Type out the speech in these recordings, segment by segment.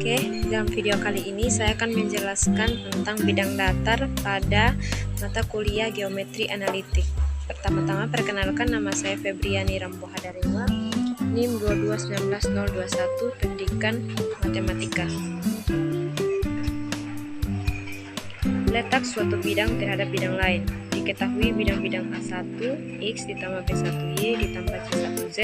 Oke, dalam video kali ini saya akan menjelaskan tentang bidang datar pada mata kuliah Geometri Analitik. Pertama-tama perkenalkan, nama saya Febriani Rambohadarewa, NIM 2219021, Pendidikan Matematika. Letak suatu bidang terhadap bidang lain. Diketahui bidang-bidang A1 X ditambah B1 Y ditambah C1 Z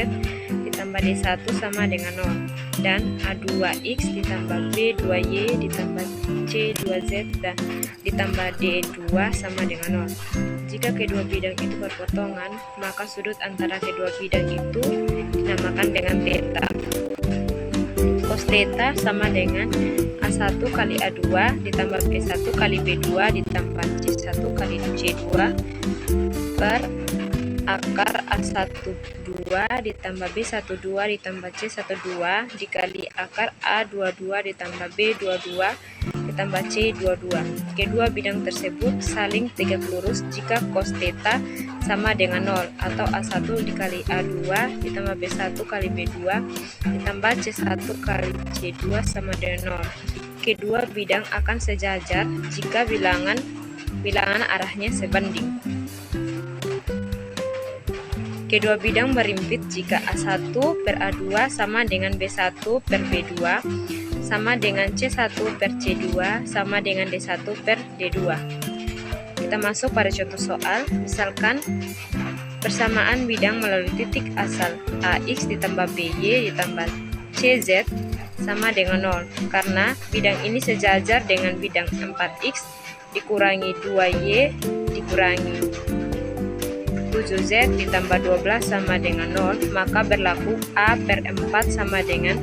ditambah D1 sama dengan 0, dan A2 X ditambah B2 Y ditambah C2 Z dan ditambah D2 sama dengan 0. Jika kedua bidang itu berpotongan, maka sudut antara kedua bidang itu dinamakan dengan theta. Cos theta sama dengan A1 kali A2 ditambah B1 kali B2 ditambah C1 kali C2 per akar A12 ditambah B12 ditambah C12 dikali akar A22 ditambah B22 ditambah C22. Kedua bidang tersebut saling tegak lurus jika cos theta sama dengan 0, atau A1 dikali A2 ditambah B1 kali B2 ditambah C1 kali C2 sama dengan 0. Kedua bidang akan sejajar jika bilangan arahnya sebanding. Kedua bidang berimpit jika A1 per A2 sama dengan B1 per B2 sama dengan C1 per C2 sama dengan D1 per D2. Kita masuk pada contoh soal. Misalkan persamaan bidang melalui titik asal AX ditambah BY ditambah CZ sama dengan 0, karena bidang ini sejajar dengan bidang 4X dikurangi 2Y dikurangi 7Z ditambah 12 sama dengan 0, maka berlaku A per 4 sama dengan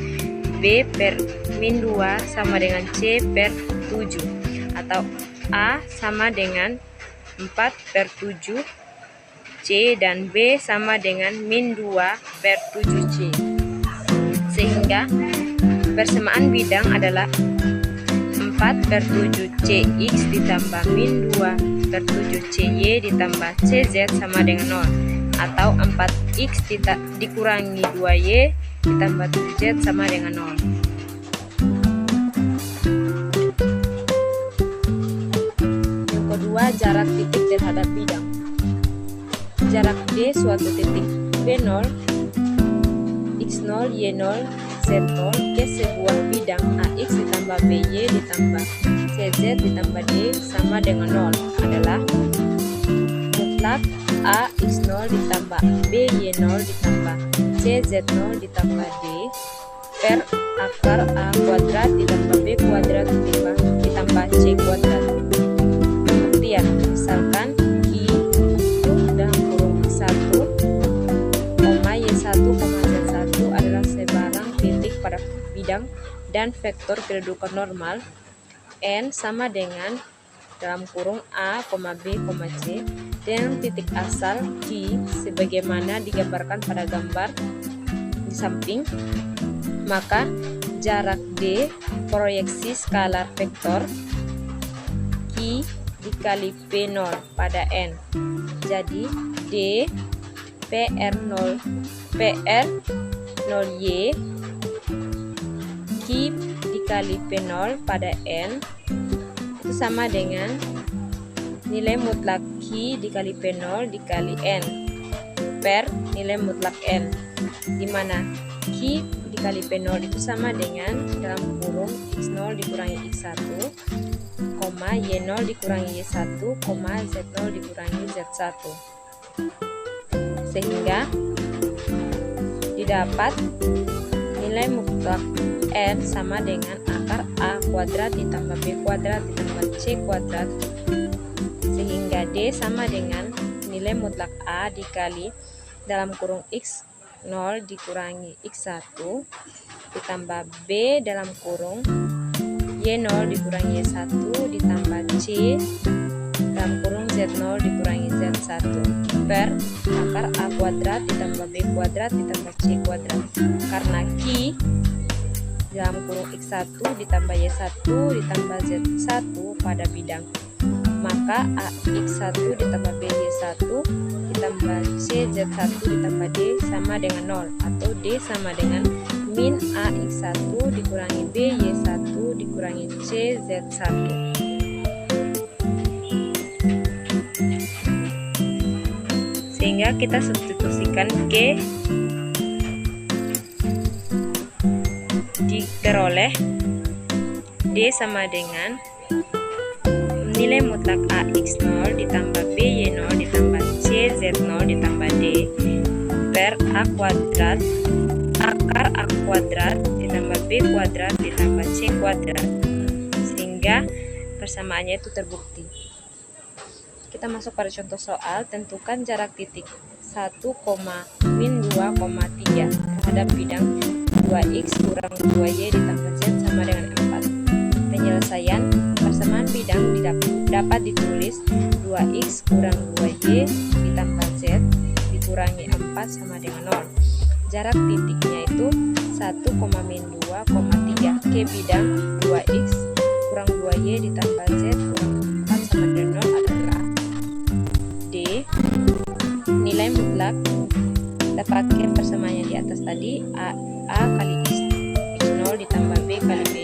B per min 2 sama dengan C per 7, atau A sama dengan 4 per 7 C dan B sama dengan min 2 per 7C. Sehingga persamaan bidang adalah 4 per 7 CX ditambah min 2 per 7 CY ditambah CZ sama dengan 0, atau 4X dikurangi 2Y ditambah 7Z sama dengan 0. Yang kedua, jarak titik terhadap bidang. Jarak D suatu titik B0, X0, Y0, Z0 ke sebuah bidang AX ditambah BY ditambah CZ ditambah D sama dengan 0 adalah mutlak A X0 ditambah B Y0 ditambah CZ0 ditambah D per akar A kuadrat ditambah B kuadrat ditambah C kuadrat. Kemudian misalkan I itu dalam kurung 1, Y1, Z1 adalah sebarang titik pada bidang dan vektor kedudukan normal. N sama dengan dalam kurung A, B, C dengan titik asal Q sebagaimana digambarkan pada gambar di samping. Maka jarak D proyeksi skalar vektor Q dikali P0 pada N. Jadi D PR0 Y Q dikali P0 pada N itu sama dengan nilai mutlak Q dikali P0 dikali N per nilai mutlak N, di mana Q dikali P0 itu sama dengan dalam kurung X0 dikurangi X1, Y0 dikurangi Y1, Z0 dikurangi Z1. Sehingga didapat nilai mutlak N sama dengan akar A kuadrat ditambah B kuadrat ditambah C kuadrat, sehingga D sama dengan nilai mutlak A dikali dalam kurung X0 dikurangi X1 ditambah B dalam kurung Y0 dikurangi Y1 ditambah C dalam kurung Z0 dikurangi Z1 per akar A kuadrat ditambah B kuadrat ditambah C kuadrat. Karena Q dalam kurung X1 ditambah Y1 ditambah Z1 pada bidang, maka AX1 ditambah BY1 ditambah CZ1 ditambah D sama dengan 0, atau D sama dengan min AX1 dikurangi BY1 dikurangi CZ1. Sehingga kita substitusikan G diperoleh D sama dengan nilai mutlak AX0 ditambah BY0 ditambah CZ0 ditambah D per A kuadrat akar A kuadrat ditambah B kuadrat ditambah C kuadrat, sehingga persamaannya itu terbukti. Kita masuk pada contoh soal. Tentukan jarak titik 1, min 2,3 terhadap bidang 2x kurang 2y ditambah z sama dengan 4. Penyelesaian persamaan bidang dapat ditulis 2x kurang 2y ditambah z dikurangi 4 sama dengan 0. Jarak titiknya itu 1, min 2,3 ke bidang 2x kurang 2y ditambah z kurang 4 sama dengan 0 adalah D. Nilai mutlak dapatkan persamaannya di atas tadi, A kali X0 ditambah B kali B,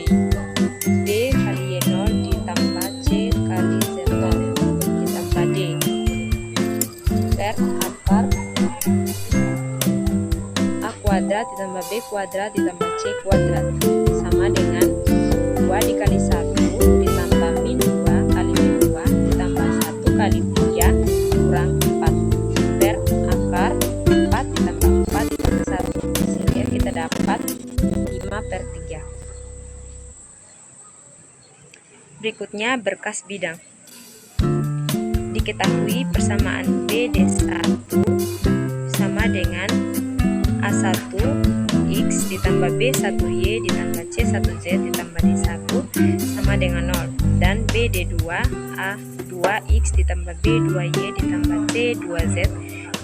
B kali Y0 ditambah C kali Z0 ditambah D per akar A kuadrat ditambah B kuadrat ditambah C kuadrat sama dengan 2 dikali 1 ditambah min 2 kali min 2 ditambah 1 kali 3 kurang 4 per akar 4 ditambah 4 ditambah 1, sehingga kita dapat 5/3. Berikutnya berkas bidang. Diketahui persamaan BD1 sama dengan A1 X ditambah B1Y ditambah C1Z ditambah D1 sama dengan 0, dan BD2 A2 X ditambah B2Y ditambah C2Z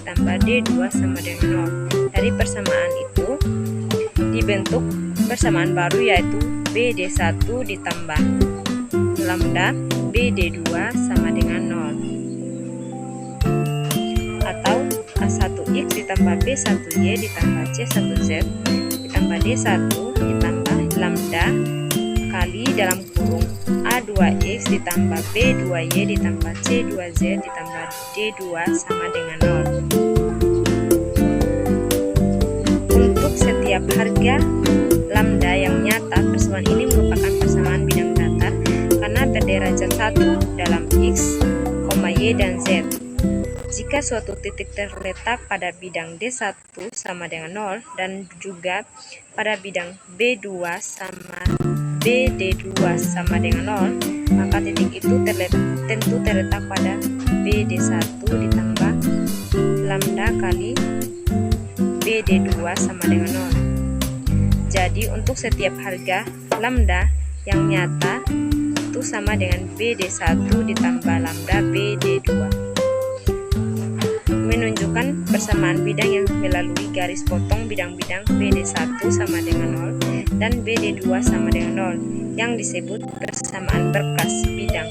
ditambah D2 sama dengan 0. Dari persamaan itu dibentuk persamaan baru, yaitu BD1 ditambah lambda BD2 sama dengan 0, atau A1X ditambah B1Y ditambah C1Z ditambah D1 ditambah lambda kali dalam kurung A2X ditambah B2Y ditambah C2Z ditambah D2 sama dengan 0. Untuk setiap harga lambda yang nyata, persamaan ini merupakan persamaan bidang datar karena berderajat 1 dalam X, Y, dan Z. Jika suatu titik terletak pada bidang D1 sama dengan 0 dan juga pada bidang B2 sama BD2 sama dengan 0, maka titik itu tentu terletak pada BD1 ditambah lambda kali BD2 sama dengan 0. Jadi untuk setiap harga lambda yang nyata itu sama dengan BD1 ditambah lambda BD2. Menunjukkan persamaan bidang yang melalui garis potong bidang-bidang BD1 sama dengan 0 dan BD2 sama dengan 0 yang disebut persamaan berkas bidang.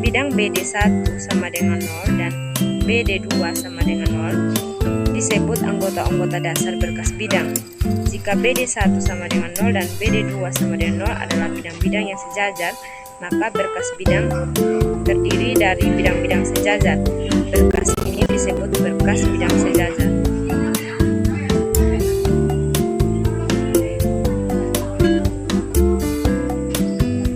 Bidang BD1 sama dengan 0 dan BD2 sama dengan 0 disebut anggota-anggota dasar berkas bidang. Jika BD1 sama dengan 0 dan BD2 sama dengan 0 adalah bidang-bidang yang sejajar, maka berkas bidang terdiri dari bidang-bidang sejajar. Berkas ini disebut berkas bidang sejajar.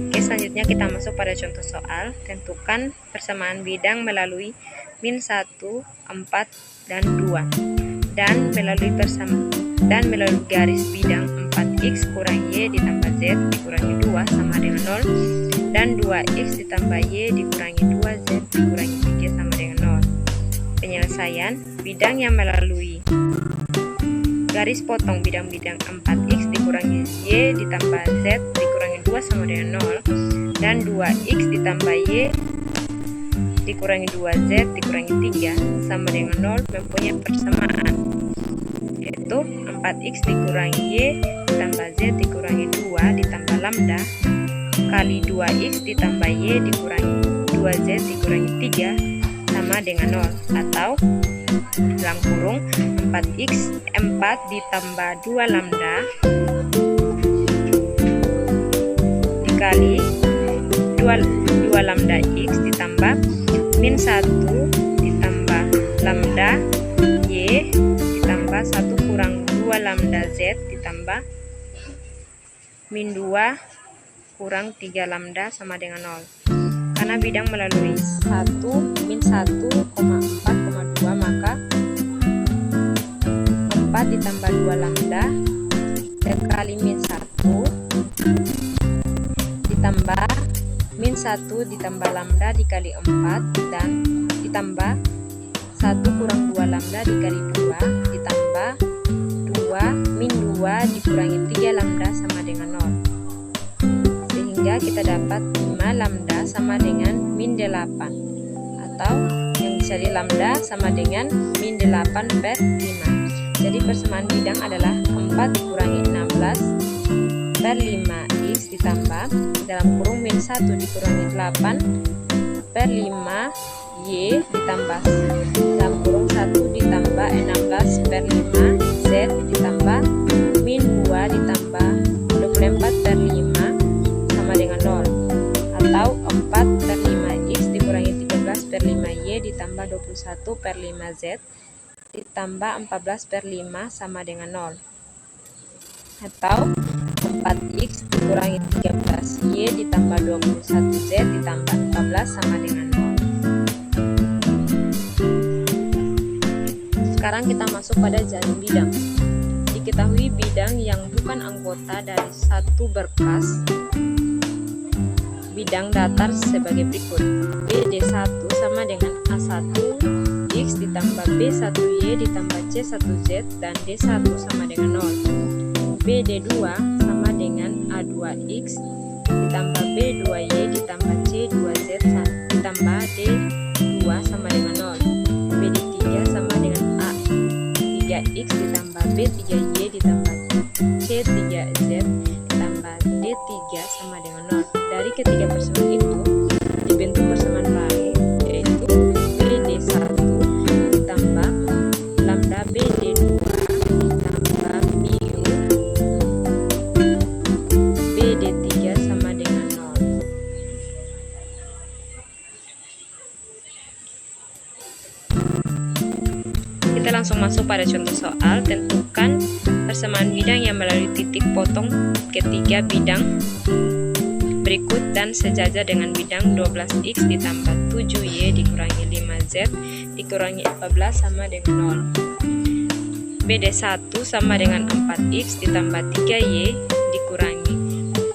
Oke, selanjutnya kita masuk pada contoh soal. Tentukan persamaan bidang melalui min 1, 4, dan 2 dan melalui garis bidang 4x kurang y ditambah z dikurangi 2 sama dengan 0 dan 2x ditambah y dikurangi 2z dikurangi 3 sama dengan 0. Penyelesaian bidang yang melalui garis potong bidang-bidang 4x dikurangi y ditambah z dikurangi 2 sama dengan 0 dan 2x ditambah y dikurangi 2z dikurangi 3 sama dengan 0 mempunyai persamaan, yaitu 4x dikurangi y ditambah z dikurangi 2 ditambah lambda kali 2x ditambah y dikurangi 2z dikurangi 3 sama dengan 0, atau dalam kurung 4x 4 ditambah 2 lambda dikali 2 lambda x ditambah min 1 ditambah lambda y ditambah 1 kurang 2 lambda z ditambah min 2 kurang 3 lambda sama dengan 0. Karena bidang melalui 1 min 1,4,2 maka 4 ditambah 2 lambda dikali min 1 ditambah min 1 ditambah lambda dikali 4 dan ditambah 1 kurang 2 lambda dikali 2 ditambah 2 min 2 dikurangi 3 lambda sama dengan 0. Sehingga kita dapat 5 lambda sama dengan min 8 atau yang bisa di lambda sama dengan min 8 per 5. Jadi persamaan bidang adalah 4 dikurangi 16 per 5x ditambah dalam kurung min 1 dikurangi 8 per 5 y ditambah dalam kurung 1 ditambah 16 per 5 z ditambah min 2 ditambah 24 per 5 sama dengan 0 atau 4 per 5x dikurangi 13 per 5y ditambah 21 per 5z ditambah 14 per 5 sama dengan 0 atau 4x dikurangi 13y ditambah 21z ditambah 14 sama dengan 0. Sekarang kita masuk pada jaring bidang. Diketahui bidang yang bukan anggota dari satu berkas bidang datar sebagai berikut. BD1 sama dengan A1 X ditambah B1Y ditambah C1Z dan D1 sama dengan 0. BD2 sama dengan A2X ditambah B2Y ditambah C2Z ditambah D2 sama dengan 0. BD3 sama dengan A3X ditambah B3Y ditambah C3Z ditambah D3 sama dengan 0. Dari ketiga persamaan itu dibentuk persamaan lain, yaitu BD1 ditambah lambda BD2 ditambah mu BD3 sama dengan 0. Kita langsung masuk pada contoh soal. Tentukan persamaan bidang yang melalui titik potong ketiga bidang berikut dan sejajar dengan bidang 12x ditambah 7y dikurangi 5z dikurangi 14 sama dengan 0. BD1 sama dengan 4x ditambah 3y dikurangi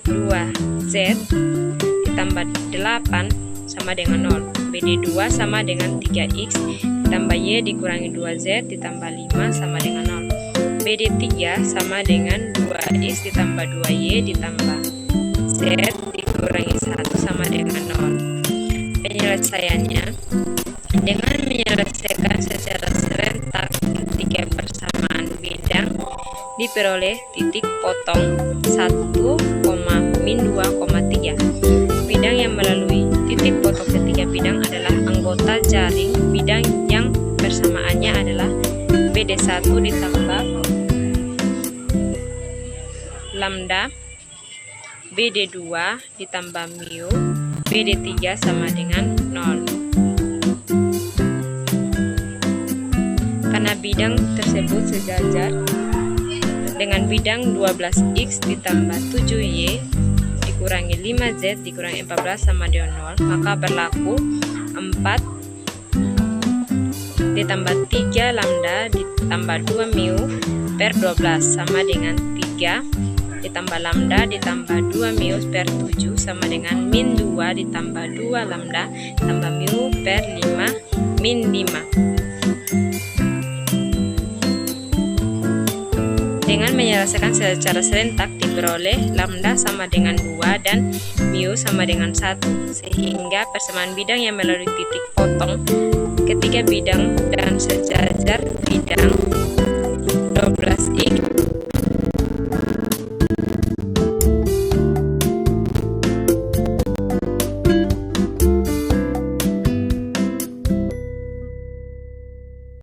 2z ditambah 8 sama dengan 0. BD2 sama dengan 3x ditambah y dikurangi 2z ditambah 5 sama dengan 0. BD3 sama dengan 2x ditambah 2y ditambah z dikurangi 1 sama dengan 0. Penyelesaiannya dengan menyelesaikan secara serentak ketiga persamaan bidang diperoleh titik potong 1, min 2,3. Bidang yang melalui titik potong ketiga bidang adalah anggota jaring bidang yang persamaannya adalah BD1 ditambah lambda BD2 ditambah mu BD3 sama dengan 0. Karena bidang tersebut sejajar dengan bidang 12x ditambah 7y dikurangi 5z dikurangi 14 sama dengan 0, maka berlaku 4 ditambah 3 lambda ditambah 2 mu per 12 sama dengan 3 ditambah lambda ditambah 2 mu per 7 sama dengan min 2 ditambah 2 lambda tambah mu per 5 min 5. Dengan menyelesaikan secara serentak diperoleh lambda sama dengan 2 dan mu sama dengan 1, sehingga persamaan bidang yang melalui titik potong ketiga bidang dan sejajar bidang